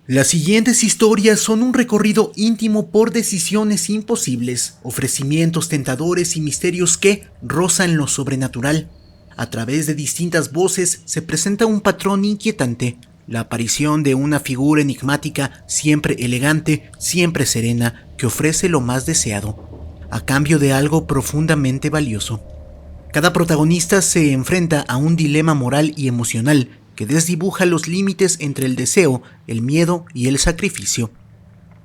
Las siguientes historias son un recorrido íntimo por decisiones imposibles, ofrecimientos tentadores y misterios que rozan lo sobrenatural. A través de distintas voces se presenta un patrón inquietante, la aparición de una figura enigmática, siempre elegante, siempre serena, que ofrece lo más deseado, a cambio de algo profundamente valioso. Cada protagonista se enfrenta a un dilema moral y emocional que desdibuja los límites entre el deseo, el miedo y el sacrificio.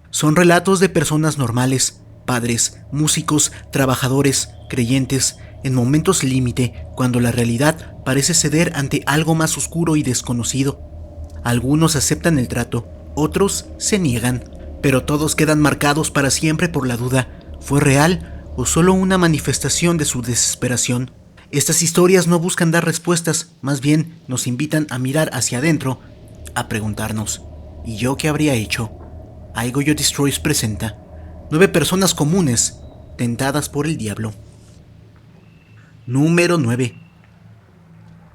Son relatos de personas normales, padres, músicos, trabajadores, creyentes, en momentos límite, cuando la realidad parece ceder ante algo más oscuro y desconocido. Algunos aceptan el trato, otros se niegan, pero todos quedan marcados para siempre por la duda: ¿fue real o solo una manifestación de su desesperación? Estas historias no buscan dar respuestas, más bien nos invitan a mirar hacia adentro, a preguntarnos: ¿y yo qué habría hecho? I Go You Destroys presenta 9 personas comunes tentadas por el diablo. Número 9.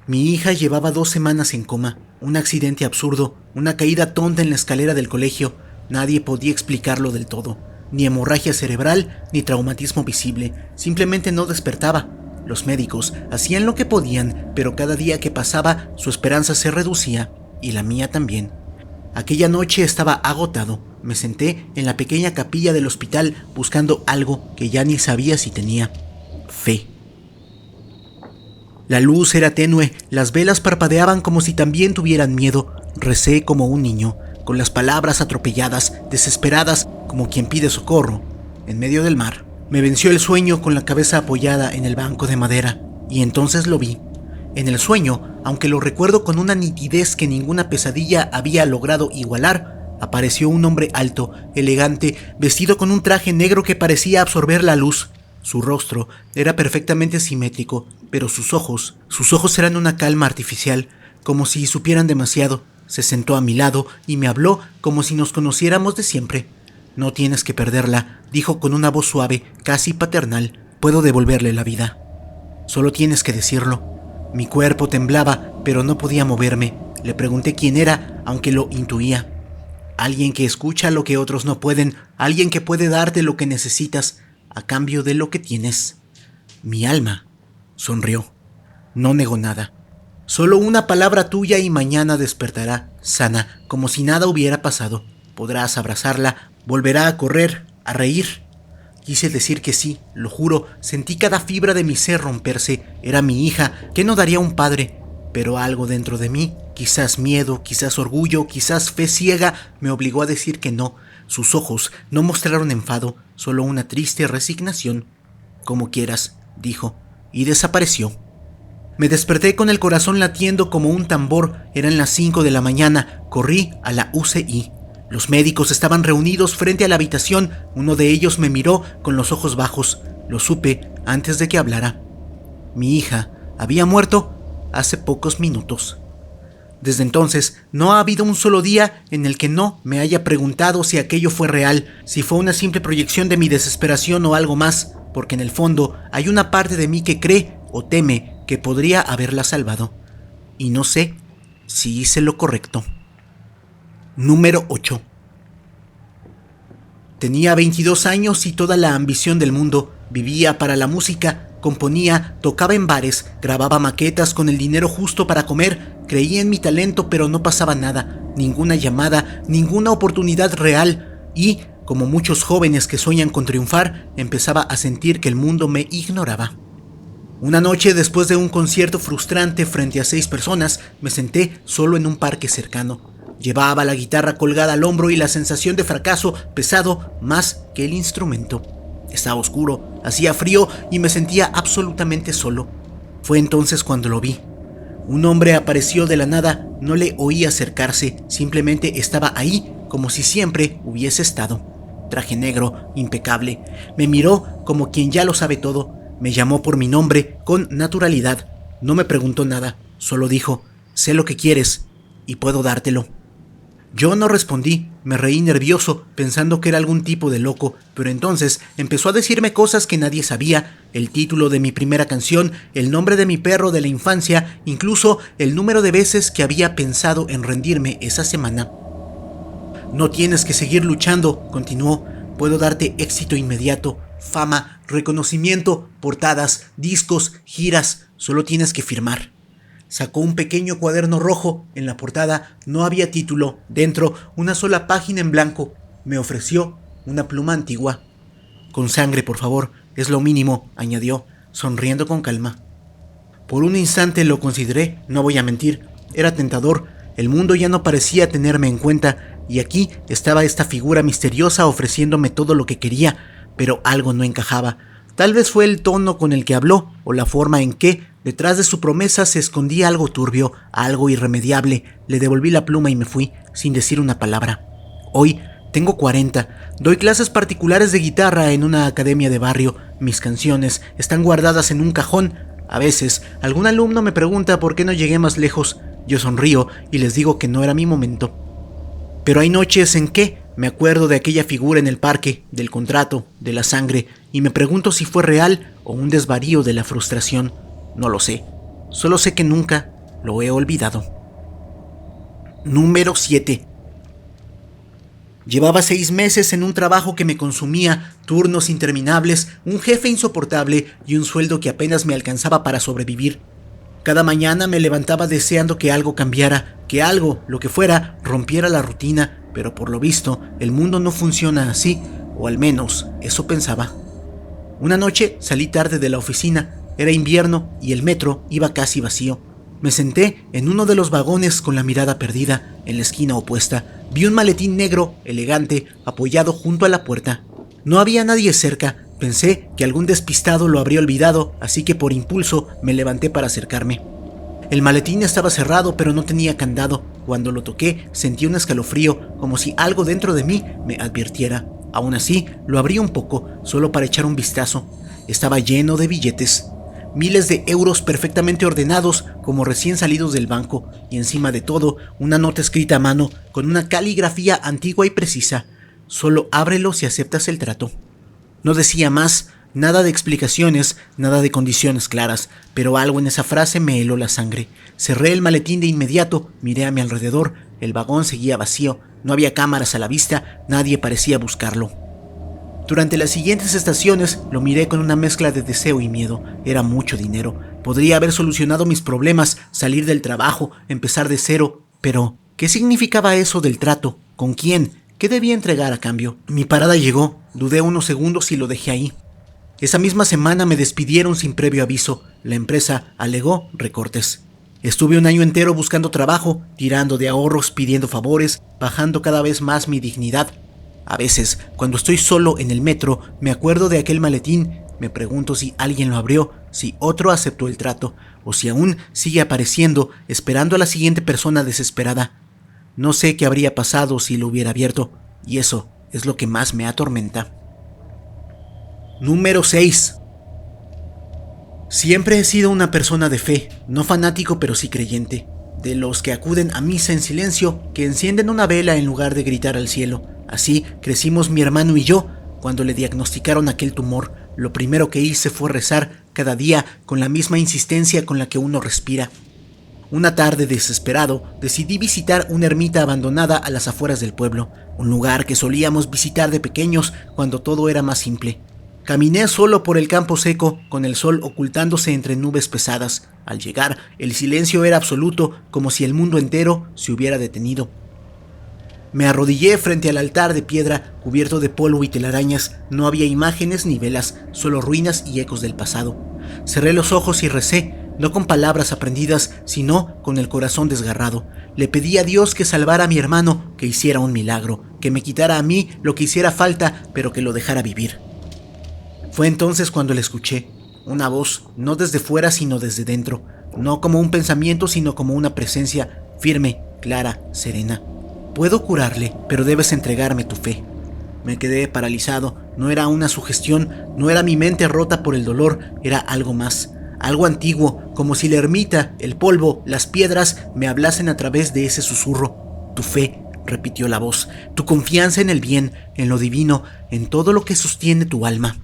Mi hija llevaba 2 semanas en coma, un accidente absurdo, una caída tonta en la escalera del colegio. Nadie podía explicarlo del todo, ni hemorragia cerebral, ni traumatismo visible, simplemente no despertaba. Los médicos hacían lo que podían, pero cada día que pasaba su esperanza se reducía, y la mía también. Aquella noche estaba agotado. Me senté en la pequeña capilla del hospital buscando algo que ya ni sabía si tenía: fe. La luz era tenue, las velas parpadeaban como si también tuvieran miedo. Recé como un niño, con las palabras atropelladas, desesperadas, como quien pide socorro, en medio del mar. Me venció el sueño con la cabeza apoyada en el banco de madera, y entonces lo vi. En el sueño, aunque lo recuerdo con una nitidez que ninguna pesadilla había logrado igualar, apareció un hombre alto, elegante, vestido con un traje negro que parecía absorber la luz. Su rostro era perfectamente simétrico, pero sus ojos eran una calma artificial, como si supieran demasiado. Se sentó a mi lado y me habló como si nos conociéramos de siempre. «No tienes que perderla», dijo con una voz suave, casi paternal. «Puedo devolverle la vida. Solo tienes que decirlo». Mi cuerpo temblaba, pero no podía moverme. Le pregunté quién era, aunque lo intuía. Alguien que escucha lo que otros no pueden, alguien que puede darte lo que necesitas a cambio de lo que tienes. Mi alma sonrió. No negó nada. «Solo una palabra tuya y mañana despertará, sana, como si nada hubiera pasado. Podrás abrazarla, volverá a correr, a reír». Quise decir que sí, lo juro, sentí cada fibra de mi ser romperse. Era mi hija, ¿qué no daría un padre? Pero algo dentro de mí, quizás miedo, quizás orgullo, quizás fe ciega, me obligó a decir que no. Sus ojos no mostraron enfado, solo una triste resignación. «Como quieras», dijo, y desapareció. Me desperté con el corazón latiendo como un tambor. Eran las 5 de la mañana. Corrí a la UCI. Los médicos estaban reunidos frente a la habitación. Uno de ellos me miró con los ojos bajos. Lo supe antes de que hablara. Mi hija había muerto hace pocos minutos. Desde entonces, no ha habido un solo día en el que no me haya preguntado si aquello fue real, si fue una simple proyección de mi desesperación o algo más, porque en el fondo hay una parte de mí que cree o teme que podría haberla salvado. Y no sé si hice lo correcto. Número 8. Tenía 22 años y toda la ambición del mundo. Vivía para la música, componía, tocaba en bares, grababa maquetas con el dinero justo para comer. Creía en mi talento, pero no pasaba nada, ninguna llamada, ninguna oportunidad real. Y, como muchos jóvenes que sueñan con triunfar, empezaba a sentir que el mundo me ignoraba. Una noche, después de un concierto frustrante frente a 6 personas, me senté solo en un parque cercano. Llevaba la guitarra colgada al hombro y la sensación de fracaso pesado más que el instrumento. Estaba oscuro, hacía frío y me sentía absolutamente solo. Fue entonces cuando lo vi. Un hombre apareció de la nada, no le oí acercarse, simplemente estaba ahí como si siempre hubiese estado. Traje negro, impecable. Me miró como quien ya lo sabe todo. Me llamó por mi nombre con naturalidad. No me preguntó nada, solo dijo: «Sé lo que quieres y puedo dártelo». Yo no respondí, me reí nervioso, pensando que era algún tipo de loco, pero entonces empezó a decirme cosas que nadie sabía: el título de mi primera canción, el nombre de mi perro de la infancia, incluso el número de veces que había pensado en rendirme esa semana. No tienes que seguir luchando, continuó. Puedo darte éxito inmediato, fama, reconocimiento, portadas, discos, giras. Solo tienes que firmar. Sacó un pequeño cuaderno rojo. En la portada no había título. Dentro, una sola página en blanco. Me ofreció una pluma antigua. Con sangre, por favor, es lo mínimo, añadió, sonriendo con calma. Por un instante lo consideré, no voy a mentir. Era tentador. El mundo ya no parecía tenerme en cuenta. Y aquí estaba esta figura misteriosa ofreciéndome todo lo que quería, pero algo no encajaba. Tal vez fue el tono con el que habló, o la forma en que, detrás de su promesa, se escondía algo turbio, algo irremediable. Le devolví la pluma y me fui, sin decir una palabra. Hoy tengo 40. Doy clases particulares de guitarra en una academia de barrio. Mis canciones están guardadas en un cajón. A veces, algún alumno me pregunta por qué no llegué más lejos. Yo sonrío y les digo que no era mi momento. Pero hay noches en que me acuerdo de aquella figura en el parque, del contrato, de la sangre, y me pregunto si fue real o un desvarío de la frustración. No lo sé. Solo sé que nunca lo he olvidado. Número 7. Llevaba 6 meses en un trabajo que me consumía, turnos interminables, un jefe insoportable y un sueldo que apenas me alcanzaba para sobrevivir. Cada mañana me levantaba deseando que algo cambiara, que algo, lo que fuera, rompiera la rutina, pero por lo visto, el mundo no funciona así, o al menos eso pensaba. Una noche salí tarde de la oficina, era invierno y el metro iba casi vacío. Me senté en uno de los vagones con la mirada perdida, en la esquina opuesta. Vi un maletín negro, elegante, apoyado junto a la puerta. No había nadie cerca. Pensé que algún despistado lo habría olvidado, así que por impulso me levanté para acercarme. El maletín estaba cerrado, pero no tenía candado. Cuando lo toqué, sentí un escalofrío, como si algo dentro de mí me advirtiera. Aún así, lo abrí un poco, solo para echar un vistazo. Estaba lleno de billetes. Miles de euros perfectamente ordenados, como recién salidos del banco, y encima de todo, una nota escrita a mano, con una caligrafía antigua y precisa. Solo ábrelo si aceptas el trato. No decía más, nada de explicaciones, nada de condiciones claras, pero algo en esa frase me heló la sangre. Cerré el maletín de inmediato, miré a mi alrededor, el vagón seguía vacío, no había cámaras a la vista, nadie parecía buscarlo. Durante las siguientes estaciones lo miré con una mezcla de deseo y miedo. Era mucho dinero, podría haber solucionado mis problemas, salir del trabajo, empezar de cero, pero ¿qué significaba eso del trato? ¿Con quién? ¿Qué debía entregar a cambio? Mi parada llegó, dudé unos segundos y lo dejé ahí. Esa misma semana me despidieron sin previo aviso. La empresa alegó recortes. Estuve un año entero buscando trabajo, tirando de ahorros, pidiendo favores, bajando cada vez más mi dignidad. A veces, cuando estoy solo en el metro, me acuerdo de aquel maletín, me pregunto si alguien lo abrió, si otro aceptó el trato, o si aún sigue apareciendo, esperando a la siguiente persona desesperada. No sé qué habría pasado si lo hubiera abierto, y eso es lo que más me atormenta. Número 6. Siempre he sido una persona de fe, no fanático pero sí creyente, de los que acuden a misa en silencio, que encienden una vela en lugar de gritar al cielo. Así crecimos mi hermano y yo. Cuando le diagnosticaron aquel tumor, lo primero que hice fue rezar cada día con la misma insistencia con la que uno respira. Una tarde, desesperado, decidí visitar una ermita abandonada a las afueras del pueblo, un lugar que solíamos visitar de pequeños cuando todo era más simple. Caminé solo por el campo seco, con el sol ocultándose entre nubes pesadas. Al llegar, el silencio era absoluto, como si el mundo entero se hubiera detenido. Me arrodillé frente al altar de piedra, cubierto de polvo y telarañas. No había imágenes ni velas, solo ruinas y ecos del pasado. Cerré los ojos y recé, no con palabras aprendidas, sino con el corazón desgarrado. Le pedí a Dios que salvara a mi hermano, que hiciera un milagro, que me quitara a mí lo que hiciera falta, pero que lo dejara vivir. Fue entonces cuando le escuché, una voz, no desde fuera sino desde dentro, no como un pensamiento sino como una presencia firme, clara, serena. Puedo curarle, pero debes entregarme tu fe. Me quedé paralizado, no era una sugestión, no era mi mente rota por el dolor, era algo más, algo antiguo, como si la ermita, el polvo, las piedras me hablasen a través de ese susurro. Tu fe, repitió la voz, tu confianza en el bien, en lo divino, en todo lo que sostiene tu alma.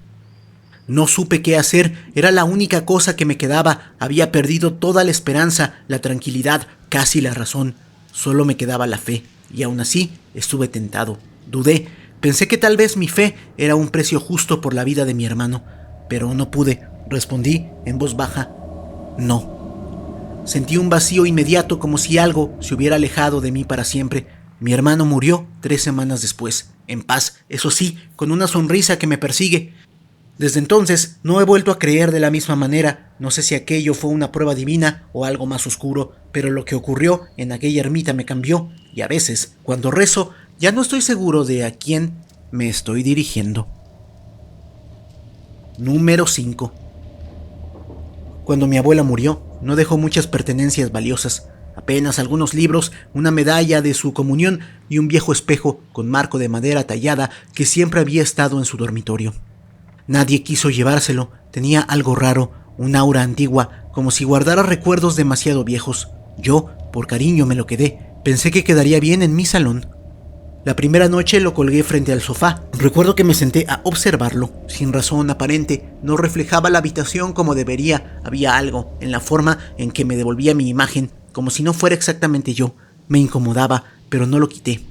No supe qué hacer, era la única cosa que me quedaba, había perdido toda la esperanza, la tranquilidad, casi la razón. Solo me quedaba la fe, y aún así Estuve tentado, dudé, pensé que tal vez mi fe era un precio justo por la vida de mi hermano, pero no pude. Respondí en voz baja, no. Sentí un vacío inmediato como si algo se hubiera alejado de mí para siempre. Mi hermano murió 3 semanas después, en paz, eso sí, con una sonrisa que me persigue. Desde entonces no he vuelto a creer de la misma manera. No sé si aquello fue una prueba divina o algo más oscuro, pero lo que ocurrió en aquella ermita me cambió, y a veces, cuando rezo, ya no estoy seguro de a quién me estoy dirigiendo. Número 5. Cuando mi abuela murió, no dejó muchas pertenencias valiosas, apenas algunos libros, una medalla de su comunión y un viejo espejo con marco de madera tallada que siempre había estado en su dormitorio. Nadie quiso llevárselo, tenía algo raro, un aura antigua, como si guardara recuerdos demasiado viejos. Yo, por cariño, me lo quedé, pensé que quedaría bien en mi salón. La primera noche lo colgué frente al sofá. Recuerdo que me senté a observarlo, sin razón aparente. No reflejaba la habitación como debería. Había algo en la forma en que me devolvía mi imagen, como si no fuera exactamente yo. Me incomodaba, pero no lo quité.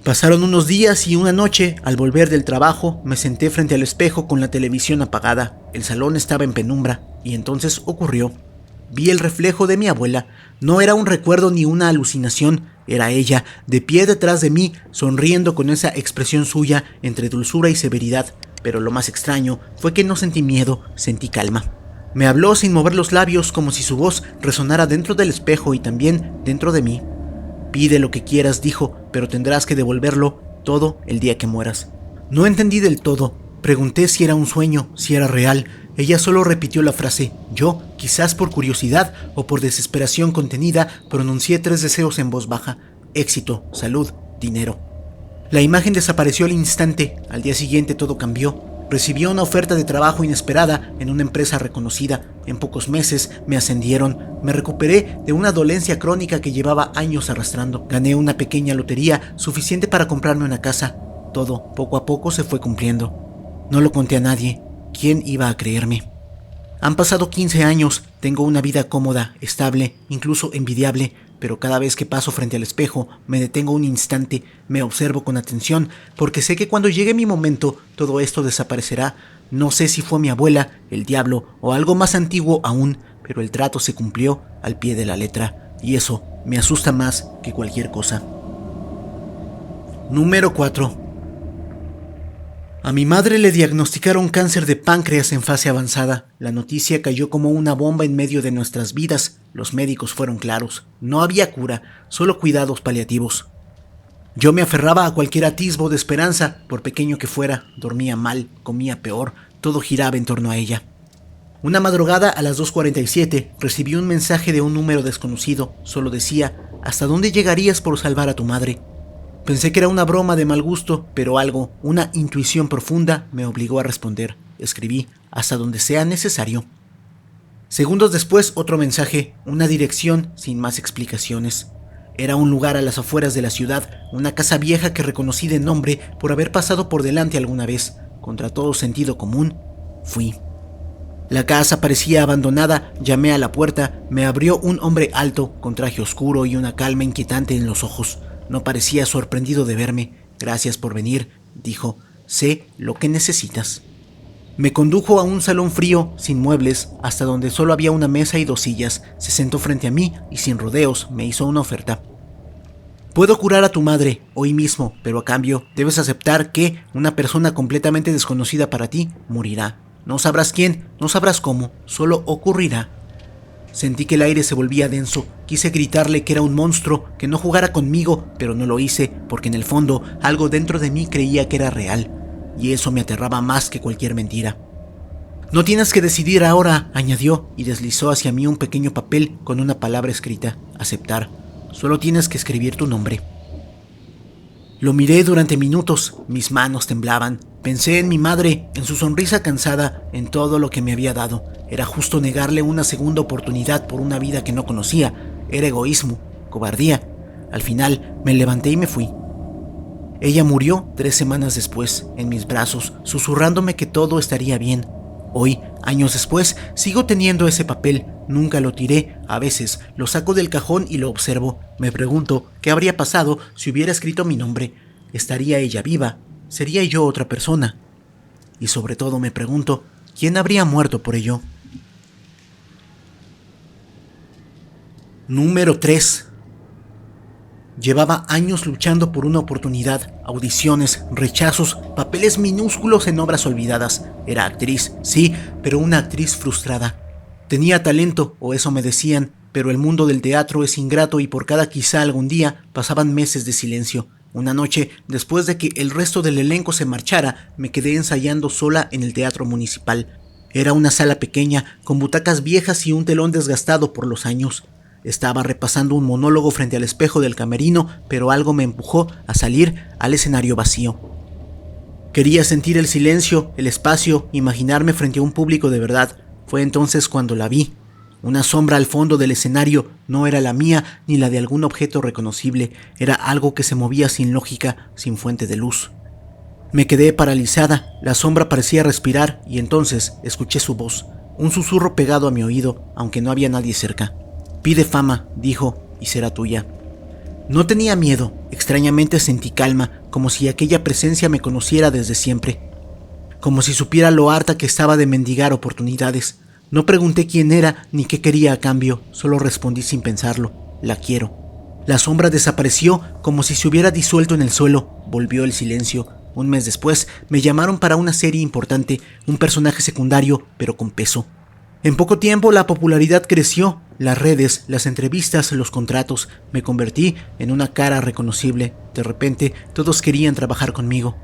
Pasaron unos días y una noche, al volver del trabajo, me senté frente al espejo con la televisión apagada. El salón estaba en penumbra, y entonces ocurrió. Vi el reflejo de mi abuela. No era un recuerdo ni una alucinación, era ella, de pie detrás de mí, sonriendo con esa expresión suya entre dulzura y severidad. Pero lo más extraño fue que no sentí miedo, sentí calma. Me habló sin mover los labios, como si su voz resonara dentro del espejo y también dentro de mí. Pide lo que quieras, dijo, pero tendrás que devolverlo todo el día que mueras. No entendí del todo. Pregunté si era un sueño, si era real. Ella solo repitió la frase. Yo, quizás por curiosidad o por desesperación contenida, pronuncié 3 deseos en voz baja: éxito, salud, dinero. La imagen desapareció al instante. Al día siguiente todo cambió. Recibí una oferta de trabajo inesperada en una empresa reconocida. En pocos meses me ascendieron. Me recuperé de una dolencia crónica que llevaba años arrastrando. Gané una pequeña lotería suficiente para comprarme una casa. Todo, poco a poco, se fue cumpliendo. No lo conté a nadie. ¿Quién iba a creerme? Han pasado 15 años. Tengo una vida cómoda, estable, incluso envidiable. Pero cada vez que paso frente al espejo, me detengo un instante, me observo con atención, porque sé que cuando llegue mi momento, todo esto desaparecerá. No sé si fue mi abuela, el diablo o algo más antiguo aún, pero el trato se cumplió al pie de la letra, y eso me asusta más que cualquier cosa. Número 4. A mi madre le diagnosticaron cáncer de páncreas en fase avanzada. La noticia cayó como una bomba en medio de nuestras vidas. Los médicos fueron claros. No había cura, solo cuidados paliativos. Yo me aferraba a cualquier atisbo de esperanza, por pequeño que fuera. Dormía mal, comía peor, todo giraba en torno a ella. Una madrugada a las 2:47 recibí un mensaje de un número desconocido. Solo decía: ¿hasta dónde llegarías por salvar a tu madre? Pensé que era una broma de mal gusto, pero algo, una intuición profunda, me obligó a responder. Escribí: hasta donde sea necesario. Segundos después, otro mensaje, una dirección sin más explicaciones. Era un lugar a las afueras de la ciudad, una casa vieja que reconocí de nombre por haber pasado por delante alguna vez. Contra todo sentido común, fui. La casa parecía abandonada. Llamé a la puerta. Me abrió un hombre alto, con traje oscuro y una calma inquietante en los ojos. No parecía sorprendido de verme. Gracias por venir, dijo. Sé lo que necesitas. Me condujo a un salón frío, sin muebles, hasta donde solo había una mesa y 2 sillas. Se sentó frente a mí y sin rodeos me hizo una oferta. Puedo curar a tu madre hoy mismo, pero a cambio debes aceptar que una persona completamente desconocida para ti morirá. No sabrás quién, no sabrás cómo, solo ocurrirá. Sentí que el aire se volvía denso. Quise gritarle que era un monstruo, que no jugara conmigo, pero no lo hice, porque en el fondo algo dentro de mí creía que era real, y eso me aterraba más que cualquier mentira. No tienes que decidir ahora, añadió, y deslizó hacia mí un pequeño papel con una palabra escrita: aceptar. Solo tienes que escribir tu nombre. Lo miré durante minutos, mis manos temblaban. Pensé en mi madre, en su sonrisa cansada, en todo lo que me había dado. Era justo negarle una segunda oportunidad por una vida que no conocía. Era egoísmo, cobardía. Al final me levanté y me fui. Ella murió 3 semanas después, en mis brazos, susurrándome que todo estaría bien. Hoy, años después, sigo teniendo ese papel, nunca lo tiré, a veces lo saco del cajón y lo observo. Me pregunto qué habría pasado si hubiera escrito mi nombre. ¿Estaría ella viva? ¿Sería yo otra persona? Y sobre todo me pregunto, ¿quién habría muerto por ello? Número 3. Llevaba años luchando por una oportunidad, audiciones, rechazos, papeles minúsculos en obras olvidadas. Era actriz, sí, pero una actriz frustrada. Tenía talento, o eso me decían, pero el mundo del teatro es ingrato y por cada quizá algún día pasaban meses de silencio. Una noche, después de que el resto del elenco se marchara, me quedé ensayando sola en el teatro municipal. Era una sala pequeña, con butacas viejas y un telón desgastado por los años. Estaba repasando un monólogo frente al espejo del camerino, pero algo me empujó a salir al escenario vacío. Quería sentir el silencio, el espacio, imaginarme frente a un público de verdad. Fue entonces cuando la vi. Una sombra al fondo del escenario no era la mía ni la de algún objeto reconocible, era algo que se movía sin lógica, sin fuente de luz. Me quedé paralizada, la sombra parecía respirar y entonces escuché su voz, un susurro pegado a mi oído, aunque no había nadie cerca. «Pide fama», dijo, «y será tuya». No tenía miedo, extrañamente sentí calma, como si aquella presencia me conociera desde siempre, como si supiera lo harta que estaba de mendigar oportunidades. No pregunté quién era ni qué quería a cambio, solo respondí sin pensarlo, «la quiero». La sombra desapareció como si se hubiera disuelto en el suelo, volvió el silencio. Un mes después me llamaron para una serie importante, un personaje secundario, pero con peso. En poco tiempo la popularidad creció, las redes, las entrevistas, los contratos. Me convertí en una cara reconocible. De repente, todos querían trabajar conmigo.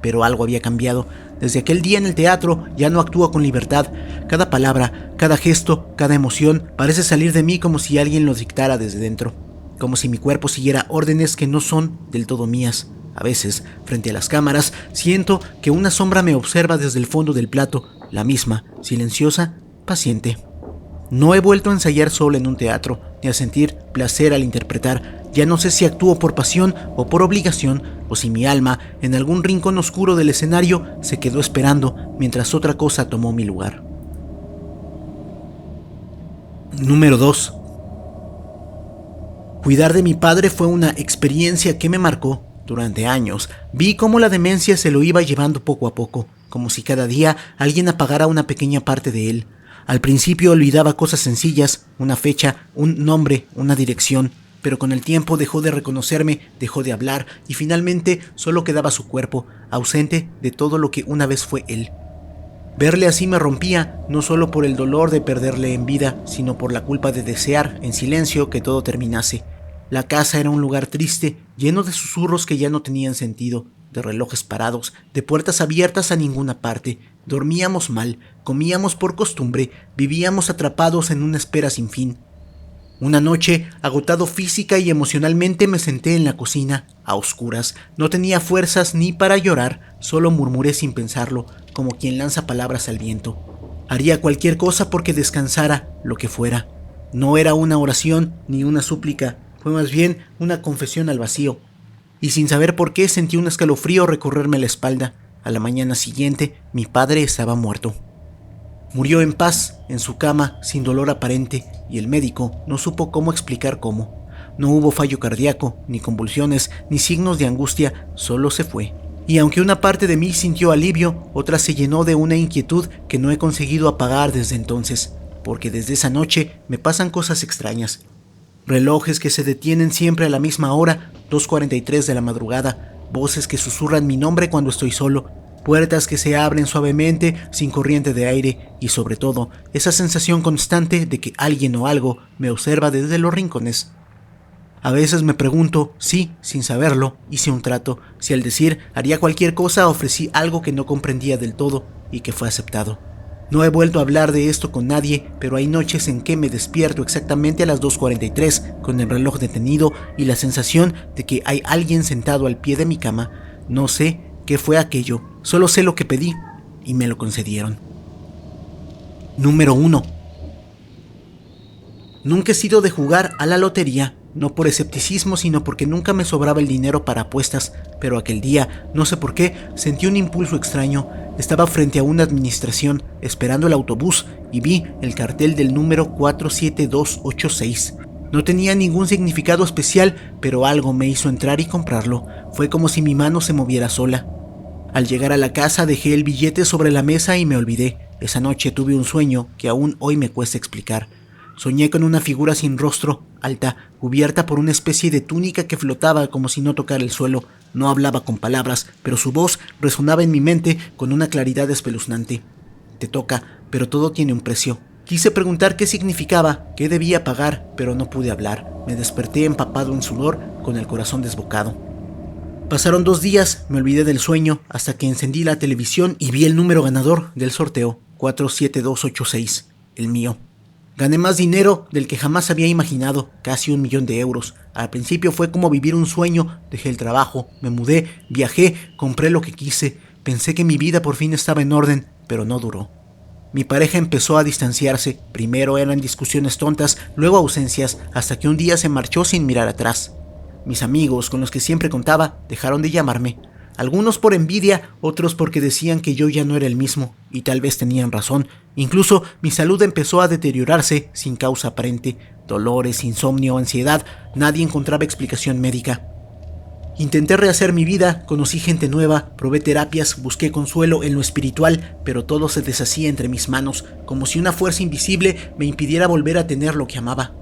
Pero algo había cambiado. Desde aquel día en el teatro ya no actúo con libertad. Cada palabra, cada gesto, cada emoción parece salir de mí como si alguien lo dictara desde dentro. Como si mi cuerpo siguiera órdenes que no son del todo mías. A veces, frente a las cámaras, siento que una sombra me observa desde el fondo del plato, la misma, silenciosa, paciente. No he vuelto a ensayar sola en un teatro, ni a sentir placer al interpretar. Ya no sé si actúo por pasión o por obligación, o si mi alma, en algún rincón oscuro del escenario, se quedó esperando mientras otra cosa tomó mi lugar. Número 2. Cuidar de mi padre fue una experiencia que me marcó. Durante años, vi cómo la demencia se lo iba llevando poco a poco, como si cada día alguien apagara una pequeña parte de él. Al principio olvidaba cosas sencillas, una fecha, un nombre, una dirección, pero con el tiempo dejó de reconocerme, dejó de hablar y finalmente solo quedaba su cuerpo, ausente de todo lo que una vez fue él. Verle así me rompía, no solo por el dolor de perderle en vida, sino por la culpa de desear, en silencio, que todo terminase. La casa era un lugar triste, lleno de susurros que ya no tenían sentido, de relojes parados, de puertas abiertas a ninguna parte. Dormíamos mal, comíamos por costumbre, vivíamos atrapados en una espera sin fin. Una noche, agotado física y emocionalmente, me senté en la cocina, a oscuras. No tenía fuerzas ni para llorar, solo murmuré sin pensarlo, como quien lanza palabras al viento. Haría cualquier cosa porque descansara, lo que fuera. No era una oración ni una súplica, fue más bien una confesión al vacío. Y sin saber por qué sentí un escalofrío recorrerme la espalda. A la mañana siguiente, mi padre estaba muerto. Murió en paz, en su cama, sin dolor aparente, y el médico no supo cómo explicar cómo. No hubo fallo cardíaco, ni convulsiones, ni signos de angustia, solo se fue. Y aunque una parte de mí sintió alivio, otra se llenó de una inquietud que no he conseguido apagar desde entonces, porque desde esa noche me pasan cosas extrañas. Relojes que se detienen siempre a la misma hora, 2:43 de la madrugada, voces que susurran mi nombre cuando estoy solo, puertas que se abren suavemente sin corriente de aire y sobre todo esa sensación constante de que alguien o algo me observa desde los rincones. A veces me pregunto si, sin saberlo, hice un trato, si al decir haría cualquier cosa ofrecí algo que no comprendía del todo y que fue aceptado. No he vuelto a hablar de esto con nadie, pero hay noches en que me despierto exactamente a las 2:43 con el reloj detenido y la sensación de que hay alguien sentado al pie de mi cama. No sé qué fue aquello, solo sé lo que pedí y me lo concedieron. Número 1. Nunca he sido de jugar a la lotería, no por escepticismo, sino porque nunca me sobraba el dinero para apuestas, pero aquel día, no sé por qué, sentí un impulso extraño. Estaba frente a una administración, esperando el autobús, y vi el cartel del número 47286. No tenía ningún significado especial, pero algo me hizo entrar y comprarlo. Fue como si mi mano se moviera sola. Al llegar a la casa dejé el billete sobre la mesa y me olvidé. Esa noche tuve un sueño que aún hoy me cuesta explicar. Soñé con una figura sin rostro, alta, cubierta por una especie de túnica que flotaba como si no tocara el suelo. No hablaba con palabras, pero su voz resonaba en mi mente con una claridad espeluznante. Te toca, pero todo tiene un precio. Quise preguntar qué significaba, qué debía pagar, pero no pude hablar. Me desperté empapado en sudor, con el corazón desbocado. Pasaron 2 días, me olvidé del sueño, hasta que encendí la televisión y vi el número ganador del sorteo, 47286, el mío. Gané más dinero del que jamás había imaginado, casi 1 millón de euros. Al principio fue como vivir un sueño, dejé el trabajo, me mudé, viajé, compré lo que quise, pensé que mi vida por fin estaba en orden, pero no duró. Mi pareja empezó a distanciarse, primero eran discusiones tontas, luego ausencias, hasta que un día se marchó sin mirar atrás. Mis amigos, con los que siempre contaba, dejaron de llamarme. Algunos por envidia, otros porque decían que yo ya no era el mismo, y tal vez tenían razón. Incluso mi salud empezó a deteriorarse sin causa aparente. Dolores, insomnio, ansiedad, nadie encontraba explicación médica. Intenté rehacer mi vida, conocí gente nueva, probé terapias, busqué consuelo en lo espiritual, pero todo se deshacía entre mis manos, como si una fuerza invisible me impidiera volver a tener lo que amaba.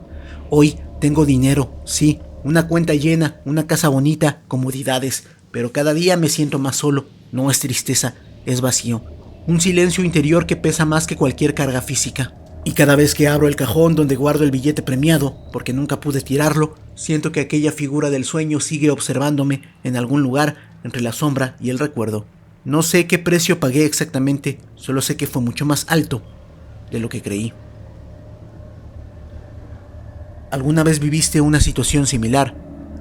Hoy tengo dinero, sí, una cuenta llena, una casa bonita, comodidades, pero cada día me siento más solo. No es tristeza, es vacío. Un silencio interior que pesa más que cualquier carga física. Y cada vez que abro el cajón donde guardo el billete premiado, porque nunca pude tirarlo, siento que aquella figura del sueño sigue observándome en algún lugar entre la sombra y el recuerdo. No sé qué precio pagué exactamente, solo sé que fue mucho más alto de lo que creí. ¿Alguna vez viviste una situación similar?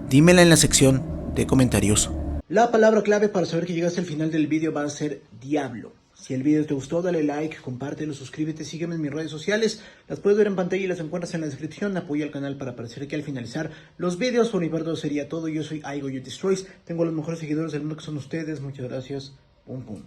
Dímela en la sección de comentarios. La palabra clave para saber que llegaste al final del vídeo va a ser diablo. Si el vídeo te gustó, dale like, compártelo, suscríbete, sígueme en mis redes sociales. Las puedes ver en pantalla y las encuentras en la descripción. Apoya al canal para aparecer aquí al finalizar los vídeos. Por mi parte sería todo. Yo soy Aigo You Destroys. Tengo a los mejores seguidores del mundo que son ustedes. Muchas gracias. Pum pum.